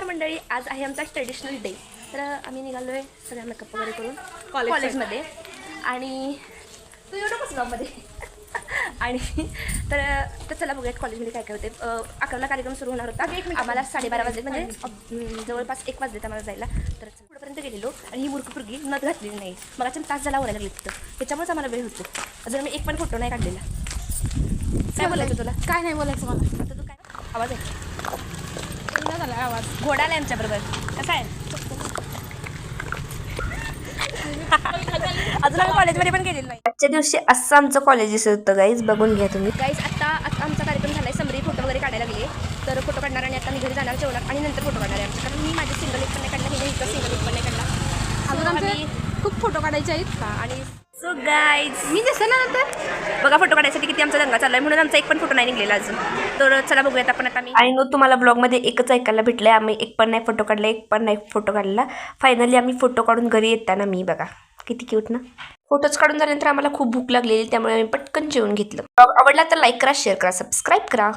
नमस्कार मंडळी, आज आहे आमचा ट्रेडिशनल डे. तर आम्ही निघालो आहे सगळ्या मेकअप वगैरे करून कॉलेजमध्ये. आणि तू एवढं कसं जॉबमध्ये आणि तर चला बघूयात कॉलेजमध्ये काय काय होते. 11ला कार्यक्रम सुरू होणार होता. आम्हाला 12:30 वाजले, म्हणजे जवळपास 1 वाजले आम्हाला जायला. तर पुढेपर्यंत गेलेलो आणि ही मूर्खपुरगी नथ घातलेली नाही. मग तास झाला ओरायला लागली तिथं, त्याच्यामुळेच आम्हाला वेळ होतो. अजून मी एक पण फोटो नाही काढलेला. काय बोलायचं तुला? काय नाही बोलायचं मला. आता तू काय आवाज आहे झाला आवाज घोडा आलाय आमच्याबरोबर. कसा आहे? अजून आम्ही कॉलेजमध्ये पण गेलेलो नाही. आजच्या दिवशी असं आमचं कॉलेज दिसत होतं गाईज, बघून घ्या तुम्ही. गाईज आता आमचा कार्यक्रम झाला आहे. समरी फोटो वगैरे काढायला लागले. तर फोटो काढणार आणि आता मी घरी जाणार, जेवणार आणि नंतर फोटो काढणार आहे आमच्या. कारण मी माझे सिंगल एक पण नाही काढला, मी इथं सिंगल एक पण नाही काढला. अजून आम्ही खूप फोटो काढायचे आहेत का. आणि सो गाईज मी जसं ना नंतर बघा फोटो काढायसाठी किती आमचा दंगा चालला आहे, म्हणून आमचा एक पण फोटो नाही निघलेला अजून. तर चला बघूयात आपण आता. मी आणि तुम्हाला ब्लॉगमध्ये एकच ऐकायला भेटलं आहे, आम्ही एक पण नाही फोटो काढला, एक पण नाही फोटो काढला. फायनली आम्ही फोटो काढून घरी येताना मी बघा किती क्यूट ना. फोटोज काढून झाल्यानंतर आम्हाला खूप भूक लागलेली, त्यामुळे आम्ही पटकन जेवून घेतलं. ब्लॉग आवडला तर लाईक करा, शेअर करा, सबस्क्राईब करा.